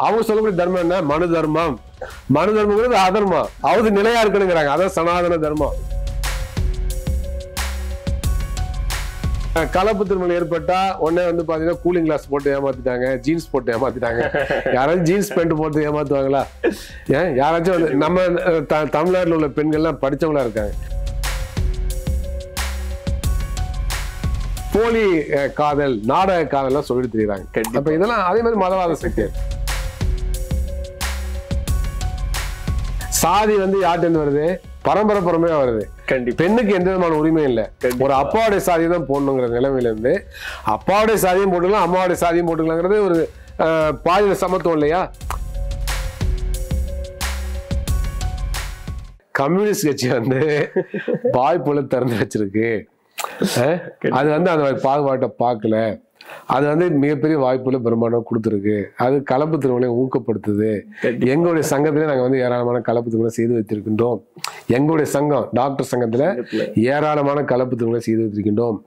அவங்க சொல்லக்கூடிய தர்மம் என்ன? மனு தர்மம். மனு தர்மங்கிறது அதர்மம், அவது நிலையா இருக்கணுங்கிறாங்க. அதான் சனாதன தர்மம். கலப்பு திருமணம் ஏற்பட்டா உடனே வந்து பாத்தீங்கன்னா கூலிங் கிளாஸ் போட்டு ஏமாத்திட்டாங்க, ஜீன்ஸ் போட்டு ஏமாத்திட்டாங்க. யாராச்சும் ஜீன்ஸ் பேண்ட் போட்டு ஏமாத்துவாங்களா? ஏன் யாராச்சும் வந்து நம்ம தமிழ்நாட்டில் உள்ள பெண்கள்லாம் படிச்சவங்களா இருக்காங்க. போலி காதல், நாடக காதல்லாம் சொல்லிட்டு தெரியுறாங்க. அப்ப இதெல்லாம் அதே மாதிரி மதவாத சக்தி. சாதி வந்து யார்கிட்ட வருது? பரம்பரையா வருது. பெண்ணுக்கு எந்த விதமான உரிமை இல்லை. ஒரு அப்பாவுடைய சாதியை தான் போடணுங்கிற நிலைமையில இருந்து அப்பாவுடைய சாதியும் போட்டுக்கலாம், அம்மாவுடைய சாதியும் போட்டுக்கலாங்கிறது ஒரு பாலின சமத்துவம் இல்லையா? கம்யூனிஸ்ட் கட்சி வந்து வாய்ப்புல திறந்து வச்சிருக்கு. அது வந்து அந்த பாகுபாட்டை பார்க்கல. அது வந்து மிகப்பெரிய வாய்ப்புல பிரம்மாண்டம் கொடுத்துருக்கு. அது கலப்பு திருமணம் ஊக்கப்படுத்துது. எங்களுடைய சங்கத்திலே நாங்க வந்து ஏராளமான கலப்பு திருமணம் செய்து வைத்திருக்கின்றோம். எங்களுடைய சங்கம் டாக்டர் சங்கத்துல ஏராளமான கலப்பு திருமணம் செய்து வைத்திருக்கின்றோம்.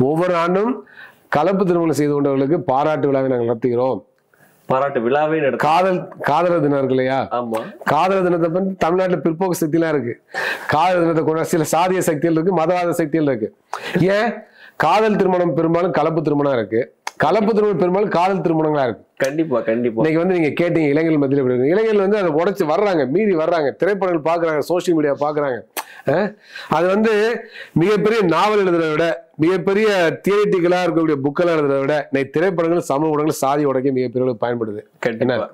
ஒவ்வொரு ஆண்டும் கலப்பு திருமணம் செய்து கொண்டவர்களுக்கு பாராட்டு விழாவை நாங்கள் நடத்துகிறோம். பாராட்டு விழாவே காதலர் தினம் இருக்கு இல்லையா? காதலர் தினத்தை பற்றி தமிழ்நாட்டுல பிற்போக்கு சக்தி எல்லாம் இருக்கு. காதலர் தினத்தை கூட சில சாதிய சக்திகள் இருக்கு, மதவாத சக்திகள் இருக்கு. ஏன் காதல் திருமணம் பெரும்பாலும் கலப்பு திருமணம் இருக்கு, கலப்பு திருமணம் பெரும்பாலும் காதல் திருமணங்களா இருக்கு. கண்டிப்பா கண்டிப்பா. இன்னைக்கு வந்து நீங்க கேட்டீங்க இளைஞர்கள் மத்தியில், இளைஞர்கள் வந்து அதை உடைச்சு வர்றாங்க, மீறி வர்றாங்க, திரைப்படங்கள் பாக்குறாங்க, சோசியல் மீடியா பாக்குறாங்க. அது வந்து மிகப்பெரிய நாவல் எழுதுறத விட, மிகப்பெரிய தியரிட்டிக்கலா இருக்கக்கூடிய புக்கெல்லாம் எழுதுறத விட இன்னைக்கு திரைப்படங்கள், சமூக ஊடகங்கள் சாதி உடைக்க மிகப்பெரிய பயன்படுது.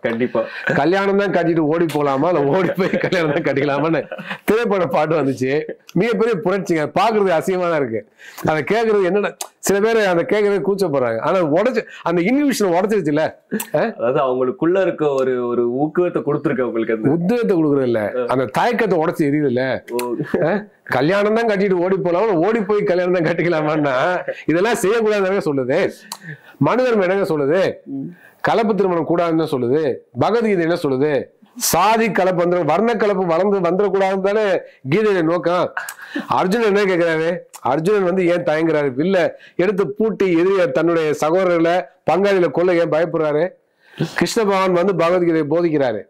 கண்டிப்பா. கல்யாணம் தான் கட்டிட்டு ஓடி போலாமா, இல்ல ஓடி போய் கல்யாணம் தான் கட்டிக்கலாமான்னு திரைப்பட பாட்டு வந்துச்சு. மிகப்பெரிய புரட்சிங்க. பாக்குறது அசிங்கமா தான் இருக்கு. அதை கேட்கறது என்னன்னா, சில பேர் அதை கேட்கறதே கூச்சப்படுறாங்க. ஆனா உடைச்சு அந்த இன்ஹிபிஷன் உடைச்சிருச்சு இல்ல. அதாவது அவங்களுக்குள்ள இருக்க ஒரு ஊக்கத்தை கொடுத்துருக்கு. அவங்களுக்கு உத்வேகத்தை கொடுக்குறது இல்ல, அந்த தயக்கத்தை உடைச்சு எரியுது இல்ல. கல்யாணம் தான் கட்டிட்டு ஓடி போலாமா, ஓடி போய் கல்யாணம் தான் கட்டிக்கலாமான்னா இதெல்லாம் செய்யக்கூடாதுன்னு சொல்லுது. மனு தர்மம் என்னங்க சொல்லுது? கலப்பு திருமணம் கூடாதுன்னு சொல்லுது. பகவத்கீதை என்ன சொல்லுது? சாதி கலப்பு வந்து வர்ண கலப்பு வளர்ந்து வந்துடக்கூடாதுன்னு தானே கீதையை நோக்கம். அர்ஜுனன் என்ன கேட்கிறாரு? அர்ஜுனன் வந்து ஏன் தயங்குறாரு? வில்ல எடுத்து பூட்டி எதிரிய தன்னுடைய சகோதரர்களை பங்காளியில கொல்ல ஏன் பயப்படுறாரு? கிருஷ்ண பகவான் வந்து பகவத்கீதையை போதிக்கிறாரு.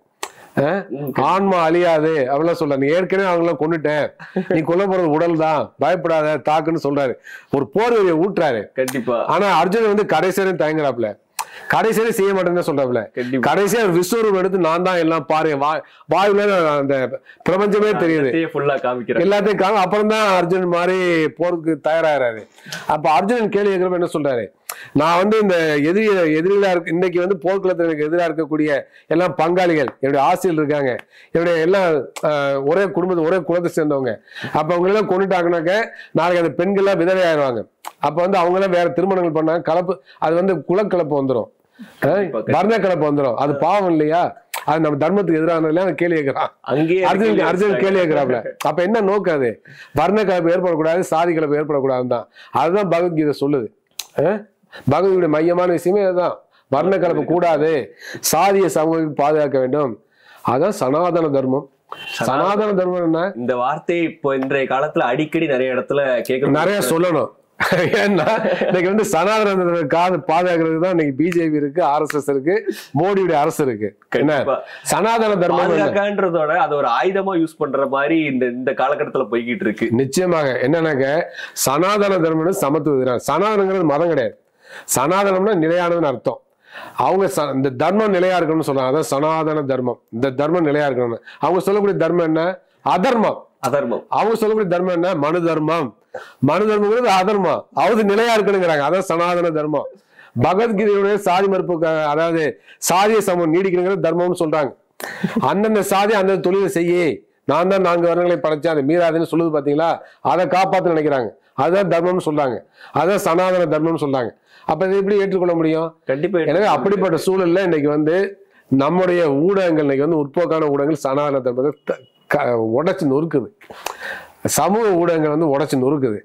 ஆன்மா அழியாது அப்படிலாம் சொல்றாரு. நீ ஏற்கனவே அவங்களாம் கொண்டுட்டேன், நீ கொல்ல போறது உடல் தான், பயப்படாத தாக்குன்னு சொல்றாரு. ஒரு போர் வழியை ஊட்டுறாரு. கண்டிப்பா. ஆனா அர்ஜுனன் வந்து கடைசியில தயங்குறாப்புல, கடைசியில செய்ய மாட்டேன்னு சொல்றாப்புல. கடைசியா விஸ்வரூபம் எடுத்து நான் தான் எல்லாம் பாரு, வாயுல அந்த பிரபஞ்சமே தெரியுது, எல்லாத்தையும் காமி. அப்புறம் தான் அர்ஜுனன் மாதிரி போருக்கு தயாராகிறாரு. அப்ப அர்ஜுனன் கேள்வி கேட்கிறப்ப என்ன சொல்றாரு? நான் வந்து இந்த எதிரிகளா இருக்கு, இன்னைக்கு வந்து போர்க்குளத்தில் எனக்கு எதிராக இருக்கக்கூடிய எல்லாம் பங்காளிகள், என்னுடைய ஆசிரியர் இருக்காங்க, என்னுடைய எல்லாம் ஒரே குடும்பத்தை ஒரே குலத்தை சேர்ந்தவங்க. அப்ப அவங்க எல்லாம் கொண்டுட்டாங்கனாக்க நாளைக்கு அந்த பெண்கள்லாம் விதவை ஆயிடுவாங்க. அப்ப வந்து அவங்க எல்லாம் வேற திருமணங்கள் பண்ணாங்க, கலப்பு, அது வந்து குலக்கலப்பு வந்துடும், வர்ண கலப்பு வந்துடும். அது பாவம் இல்லையா? அது நம்ம தர்மத்துக்கு எதிரான கேள்வி கேட்கிறான். அர்ஜுன் கேள்வி கேட்கிறாப்ல. அப்ப என்ன நோக்கம்? அது வர்ண கலப்பு ஏற்படக்கூடாது, சாதி கலப்பு ஏற்படக்கூடாதுன்னு தான். அதுதான் பகவத்கீதை சொல்லுது. பகவத்கீதை மையமான விஷயமே அதுதான். வர்ண கலப்பு கூடாது, சாதிய சமூகம் பாதுகாக்க வேண்டும். அதான் சனாதன தர்மம். சனாதன தர்மம் என்ன? இந்த வார்த்தை இப்போ இன்றைய காலத்துல அடிக்கடி நிறைய இடத்துல கேட்க, நிறைய சொல்லணும். ஏன்னா இன்னைக்கு வந்து சனாதன பாதுகாக்கிறது தான் இன்னைக்கு பிஜேபி இருக்கு, RSS இருக்கு, மோடியுடைய அரசு இருக்கு. என்ன சனாதன தர்மம்ன்றதோட அது ஒரு ஆயுதமா யூஸ் பண்ற மாதிரி இந்த காலகட்டத்துல போய்கிட்டு இருக்கு. நிச்சயமாக. என்னன்னாக்க சனாதன தர்மம் சமத்துவ, சனாதனங்கிறது மதம் கிடையாது. சனாதனம்னா நிலையானதுன்னு அர்த்தம். அவங்க இந்த தர்மம் நிலையா இருக்கணும்னு சொல்றாங்க. அதான் சனாதன தர்மம். இந்த தர்மம் நிலையா இருக்கணும்னு. அவங்க சொல்லக்கூடிய தர்மம் என்ன? அதர்மம். அவங்க சொல்லக்கூடிய தர்மம் என்ன? மனு தர்மம். மனு தர்மங்கிறது அதர்மம், அவது நிலையா இருக்கணுங்கிறாங்க. அதான் சனாதன தர்மம். பகவத்கீதையுடைய சாதி மறுப்பு, அதாவது சாதிய சமூகம் நீடிக்கணுங்கிறது தர்மம்னு சொல்றாங்க. அந்தந்த சாதி அந்த தொழிலை செய்ய, நான் தான் 4 வருடங்களை படைச்சேன், அதை மீறாதுன்னு சொல்லுது பாத்தீங்களா? அதை காப்பாற்ற நினைக்கிறாங்க. அதுதான் தர்மம்னு சொல்றாங்க. அதுதான் சனாதன தர்மம்னு சொல்றாங்க. அப்ப இதை எப்படி ஏற்றுக்கொள்ள முடியும்? கண்டிப்பா. எனவே அப்படிப்பட்ட சூழல்ல இன்னைக்கு வந்து நம்முடைய ஊடகங்கள், இன்னைக்கு வந்து உட்போக்கான ஊடகங்கள் சனாதன தர்மத்தை உடைச்சு நொறுக்குது. சமூக ஊடகங்கள் வந்து உடைச்சு நொறுக்குது.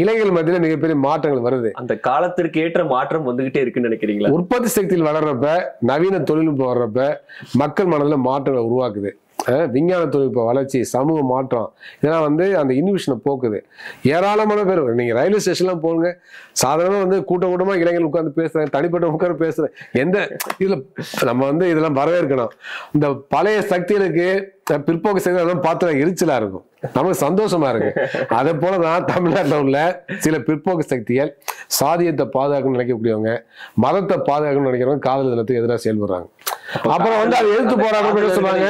இளைஞர்கள் மத்தியில மிகப்பெரிய மாற்றங்கள் வருது. அந்த காலத்திற்கு ஏற்ற மாற்றம் வந்துகிட்டே இருக்குன்னு நினைக்கிறீங்களா? உற்பத்தி சக்தியில் வளர்றப்ப, நவீன தொழில்நுட்பம் வர்றப்ப மக்கள் மனதில் மாற்றங்களை உருவாக்குது. விஞ்ஞான தொழில்நுட்ப வளர்ச்சி, சமூக மாற்றம், இதெல்லாம் வந்து அந்த இன்ஹிபிஷனை போக்குது. ஏராளமான பேர் நீங்க ரயில்வே ஸ்டேஷன்லாம் போங்க, சாதாரண வந்து கூட்டமா இளைஞர்கள் உட்கார்ந்து பேசுறாங்க, தனிப்பட்ட உட்கார்ந்து பேசுறேன். இதுல நம்ம வந்து இதெல்லாம் வரவேற்கணும். இந்த பழைய சக்திகளுக்கு பிற்போக்கு சக்தி அதெல்லாம் பார்த்து எரிச்சலா இருக்கும், நமக்கு சந்தோஷமா இருக்கு. அதே போலதான் தமிழ்நாட்டில் உள்ள சில பிற்போக்கு சக்திகள் சாதியத்தை பாதுகாக்கணும்னு நினைக்கக்கூடியவங்க, மதத்தை பாதுகாக்கணும்னு நினைக்கிறவங்க காதல் தினத்துக்கு எதிராக செயல்படுறாங்க. அப்புறம் வந்து அதை எதிர்த்து போராட்டம் சொல்றாங்க.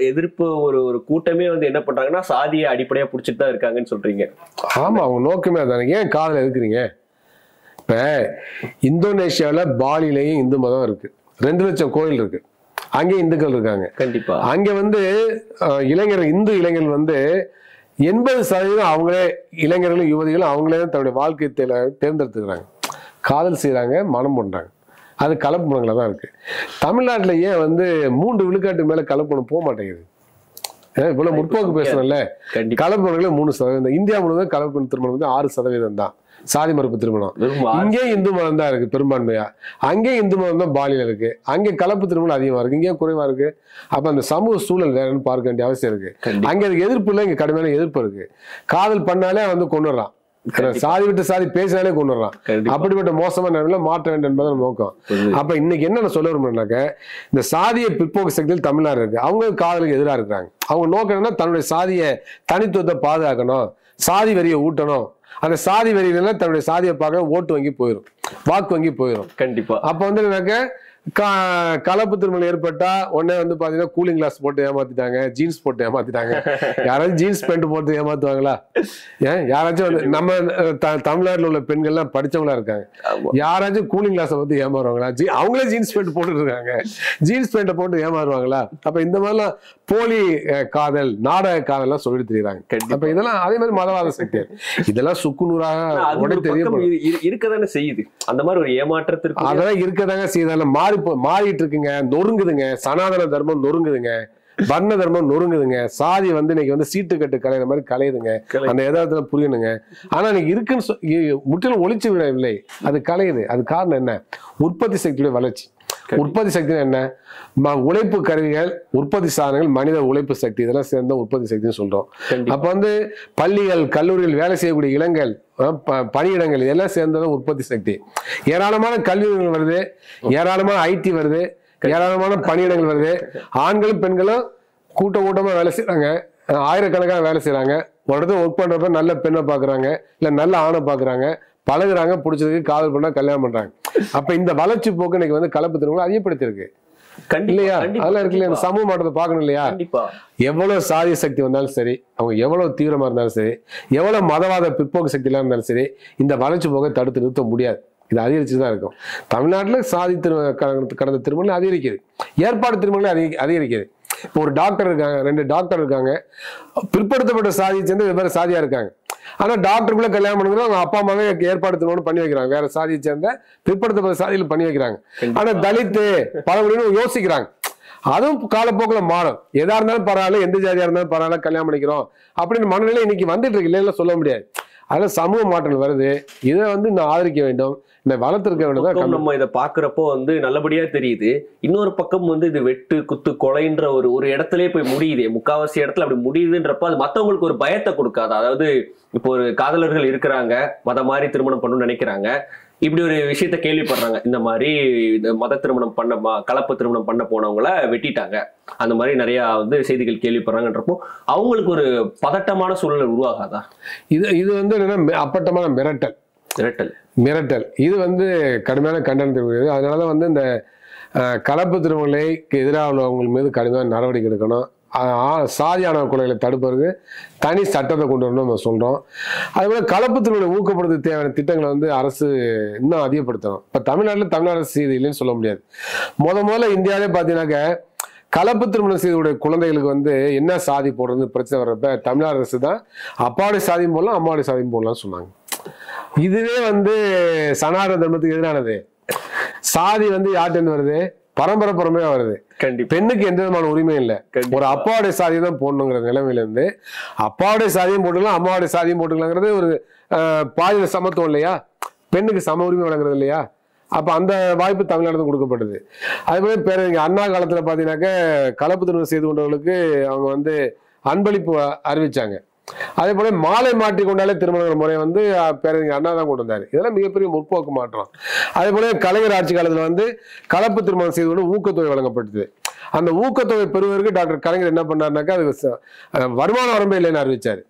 எதிர்ப்பு ஒரு கூட்டமே வந்து என்ன பண்றாங்கன்னா சாதியை அடிப்படையா புடிச்சிட்டு தான் இருக்காங்கன்னு சொல்றீங்க. ஆமா, அவங்க நோக்கமே அதானே. ஏன் காதல் எதுக்குறீங்க? இப்ப இந்தோனேஷியாவில பாலிலேயும் இந்து மதம் இருக்கு, 2 லட்சம் கோயில் இருக்கு, அங்கே இந்துக்கள் இருக்காங்க. கண்டிப்பா அங்க வந்து இந்து இளைஞர்கள் வந்து 80% அவங்களே, இளைஞர்களும் யுவதிகளும் அவங்களே தன்னுடைய வாழ்க்கை தேர்ந்தெடுத்துக்கிறாங்க, காதல் செய்யறாங்க, மனம் பண்றாங்க. அது கலப்பு மனங்களா தான் இருக்கு. தமிழ்நாட்டில் ஏன் வந்து 3 விழுக்காட்டு மேல கலப்பு மனம் போக மாட்டேங்குது? இவ்வளவு முற்போக்கு பேசணும்ல. கலப்பு மனங்களே 3%. இந்தியா முழுவதும் கலப்பு திருமணம் வந்து 6% தான் சாதி மறுப்பு திருமணம். இங்கே இந்து மதம் தான் இருக்கு பெரும்பான்மையா, அங்கே இந்து மதம் தான் பாலியல் இருக்கு, அங்கே கலப்பு திருமணம் அதிகமா இருக்கு, இங்கே குறைவா இருக்கு. அப்ப அந்த சமூக சூழல் வேறன்னு பார்க்க வேண்டிய அவசியம் இருக்கு. அங்க அதுக்கு எதிர்ப்பு இல்லை, இங்க கடுமையான எதிர்ப்பு இருக்கு. காதல் பண்ணாலே வந்து கொண்டுறான், சாதி விட்டு சாதி பேசினாலே கொண்டுறான். அப்படிப்பட்ட மோசமான நிலையில மாற்ற வேண்டும் என்பதை நோக்கம். அப்ப இன்னைக்கு என்ன சொல்ல விரும்புறேன்னாக்க, இந்த சாதிய பிற்போக்கு சக்தியில் தமிழ்நாடு இருக்கு, அவங்க காதலுக்கு எதிராக இருக்கிறாங்க. அவங்க நோக்கம் என்னன்னா தன்னுடைய சாதிய தனித்துவத்தை பாதுகாக்கணும், சாதி வரியை ஊட்டணும். அந்த சாதி வரியில தன்னுடைய சாதியை பார்க்க ஓட்டு வங்கி போயிடும், வாக்கு வங்கி போயிடும். கண்டிப்பா. அப்ப வந்து எனக்கு கலப்பு திருமணம் ஏற்பட்டா உடனே வந்து பாத்தீங்கன்னா கூலிங் கிளாஸ் போட்டு ஏமாத்திட்டாங்க, ஜீன்ஸ் போட்டு ஏமாத்திட்டாங்க. யாராச்சும் ஜீன்ஸ் பேண்ட் போட்டு ஏமாத்துவாங்களா? யாராச்சும் வந்து நம்ம தமிழ்நாட்டில் உள்ள பெண்கள்லாம் படிச்சவங்களா இருக்காங்க, யாராச்சும் கூலிங் கிளாஸை பத்தி ஏமாறுவாங்களா? அவங்களே ஜீன்ஸ் பேண்ட் போட்டு இருக்காங்க, ஜீன்ஸ் பேண்ட்டை போட்டு ஏமாறுவாங்களா? அப்ப இந்த மாதிரிலாம் போலி காதல், நாடக காதல் எல்லாம் சொல்லிட்டு தெரியுறாங்க. அப்ப இதெல்லாம் அதே மாதிரி மதவாத சக்தி, இதெல்லாம் சுக்குநூறாக இருக்கதானே செய்யுது. அந்த மாதிரி ஒரு ஏமாற்றத்திற்கு அதெல்லாம் இருக்கதாங்க செய்யுது. மாறிட்டு இருக்குங்க, நொறுங்குதுங்க, சனாதன தர்மம் நொறுங்குதுங்க, வர்ண தர்மம் நொறுங்குதுங்க, சாதி வந்து இன்னைக்கு வந்து சீட்டு கட்டு கலையிற மாதிரி கலையுதுங்க. அந்த எதார்த்தத்துல புரியணுங்க. ஆனா இன்னைக்கு இருக்குன்னு முற்றிலும் ஒழிச்சு விடவில்லை, அது கலையுது. அது காரணம் என்ன? உற்பத்தி சக்தியுடைய வளர்ச்சி. உற்பத்தி சக்தி என்ன? உழைப்பு கருவிகள், உற்பத்தி சாதனங்கள், மனித உழைப்பு சக்தி, இதெல்லாம் சேர்ந்த உற்பத்தி சக்தின்னு சொல்றோம். அப்ப வந்து பள்ளிகள், கல்லூரிகள், வேலை செய்யக்கூடிய இளங்கள், பணியிடங்கள், இதெல்லாம் சேர்ந்ததான் உற்பத்தி சக்தி. ஏராளமான கல்வி வருது, ஏராளமான ஐடி வருது, ஏராளமான பணியிடங்கள் வருது. ஆண்களும் பெண்களும் கூட்டமா வேலை செய்யறாங்க, ஆயிரக்கணக்கான வேலை செய்யறாங்க. ஒரு இடத்துல ஒர்க் பண்றப்ப நல்ல பெண்ணை பாக்குறாங்க, இல்ல நல்ல ஆணை பாக்குறாங்க, பழகுறாங்க, பிடிச்சதுக்கு காதல் பண்ணா கல்யாணம் பண்றாங்க. அப்ப இந்த வளர்ச்சி போக்கு இன்னைக்கு வந்து கலப்பு திருமணம் அதிகப்படுத்தி இருக்கு இல்லையா? அதெல்லாம் இருக்கு இல்லையா? சமூக மாற்றத்தை பார்க்கணும் இல்லையா? எவ்வளவு சாதிய சக்தி வந்தாலும் சரி, அவங்க எவ்வளவு தீவிரமா இருந்தாலும் சரி, எவ்வளவு மதவாத பிற்போக்கு சக்தி எல்லாம் இருந்தாலும் சரி, இந்த வளர்ச்சி போக்கை தடுத்து நிறுத்த முடியாது. இது அதிகரிச்சுதான் இருக்கும். தமிழ்நாட்டில் சாதி கடந்த திருமணம் அதிகரிக்குது, ஏற்பாடு திருமணம் அதிகரிக்குது. இப்போ ஒரு டாக்டர் இருக்காங்க, 2 டாக்டர் இருக்காங்க, பிற்படுத்தப்பட்ட சாதியை சேர்ந்து வெவ்வேறு சாதியா இருக்காங்க. ஆனா டாக்டருக்குள்ள கல்யாணம் பண்ணுறது அவங்க அப்பா அம்மாவே ஏற்பாடு திருமணம் பண்ணி வைக்கிறாங்க, வேற சாதியை சேர்ந்த பிற்படுத்தப்பட்ட சாதியில் பண்ணி வைக்கிறாங்க. ஆனா தலித்து பழங்குடின்னு யோசிக்கிறாங்க. அதுவும் காலப்போக்கில் மாறும். எதா இருந்தாலும் பரவாயில்ல, எந்த ஜாதியா இருந்தாலும் பரவாயில்ல, கல்யாணம் பண்ணிக்கிறோம் அப்படின்னு மனநிலை இன்னைக்கு வந்துட்டு இருக்கு, இல்லைன்னு சொல்ல முடியாது. அதெல்லாம் சமூக மாற்றங்கள் வருது, இதை வந்து நான் ஆதரிக்க வேண்டும், இந்த வளர்த்திருக்க வேண்டும். நம்ம இதை பாக்குறப்போ வந்து நல்லபடியா தெரியுது. இன்னொரு பக்கம் வந்து இது வெட்டு குத்து கொலைன்ற ஒரு இடத்துலயே போய் முடியுது, முக்காவாசி இடத்துல அப்படி முடியுதுன்றப்ப அது மத்தவங்களுக்கு ஒரு பயத்தை கொடுக்காது. அதாவது இப்போ ஒரு காதலர்கள் இருக்கிறாங்க, மாதிரி திருமணம் பண்ணணும்னு நினைக்கிறாங்க, இப்படி ஒரு விஷயத்த கேள்விப்படுறாங்க, இந்த மாதிரி மத திருமணம் பண்ண, கலப்பு திருமணம் பண்ண போனவங்கள வெட்டிட்டாங்க, அந்த மாதிரி நிறைய வந்து செய்திகள் கேள்விப்படுறாங்கன்றப்போ அவங்களுக்கு ஒரு பதட்டமான சூழல் உருவாகாதா? இது வந்து என்னன்னா அப்பட்டமான மிரட்டல். இது வந்து கடுமையான கண்டனத்திற்கு. அதனால வந்து இந்த கலப்பு திருமணங்களுக்கு எதிராக உள்ளவங்க மீது கடுமையான நடவடிக்கை எடுக்கணும். சாதியான கொலைகளை தடுப்பதற்கு தனி சட்டத்தை கொண்டு வரணும் நம்ம சொல்றோம். அதுபோல கலப்பு திருமணத்தை ஊக்கப்படுத்த தேவையான திட்டங்களை வந்து அரசு இன்னும் அதிகப்படுத்தணும். இப்ப தமிழ்நாடு அரசு செய்து இல்லைன்னு சொல்ல முடியாது. முதல்ல இந்தியாவிலே பாத்தீங்கன்னாக்க கலப்பு திருமணம் செய்தவுடைய குழந்தைகளுக்கு வந்து என்ன சாதி போடுறதுன்னு பிரச்சனை வர்றப்ப தமிழ்நாடு அரசு தான் அப்பாவுடைய சாதியும் போடலாம், அம்மாவுடைய சாதியும் போடலாம்னு சொன்னாங்க. இதுவே வந்து சனாதன தர்மத்துக்கு எதிரானது. சாதி வந்து யார்கிட்ட வருது? பரம்பரையா வருது. பெண்ணுக்கு எந்த விதமான உரிமையும் இல்லை. ஒரு அப்பாவுடைய சாதியை தான் போடணுங்கிற நிலைமையில இருந்து அப்பாவுடைய சாதியும் போட்டுக்கலாம், அம்மாவுடைய சாதியும் போட்டுக்கலாங்கிறது ஒரு பாலியல் சமத்துவம் இல்லையா? பெண்ணுக்கு சம உரிமை வழங்குறது இல்லையா? அப்ப அந்த வாய்ப்பு தமிழ்நாடு கொடுக்கப்பட்டது. அதே போல பேரறிஞர் அண்ணா காலத்துல பாத்தீங்கன்னாக்க கலப்பு திருமணம் செய்து கொண்டவர்களுக்கு அவங்க வந்து அன்பளிப்பு அறிவிச்சாங்க. அதே போல மாலை மாற்றி கொண்டாலே திருமண முறை வந்து பேரறிஞர் அண்ணா தான் கொண்டு வந்தாரு. இதெல்லாம் மிகப்பெரிய முற்போக்கு மாற்றம். அதே போல கலைஞர் ஆட்சி காலத்துல வந்து கலப்பு திருமணம் செய்து கொண்டு ஊக்கத்தொகை வழங்கப்பட்டது. அந்த ஊக்கத்தொகை பெறுவதற்கு டாக்டர் கலைஞர் என்ன பண்ணாருனாக்கா அது வருமான வரம்பே இல்லைன்னு அறிவிச்சாரு.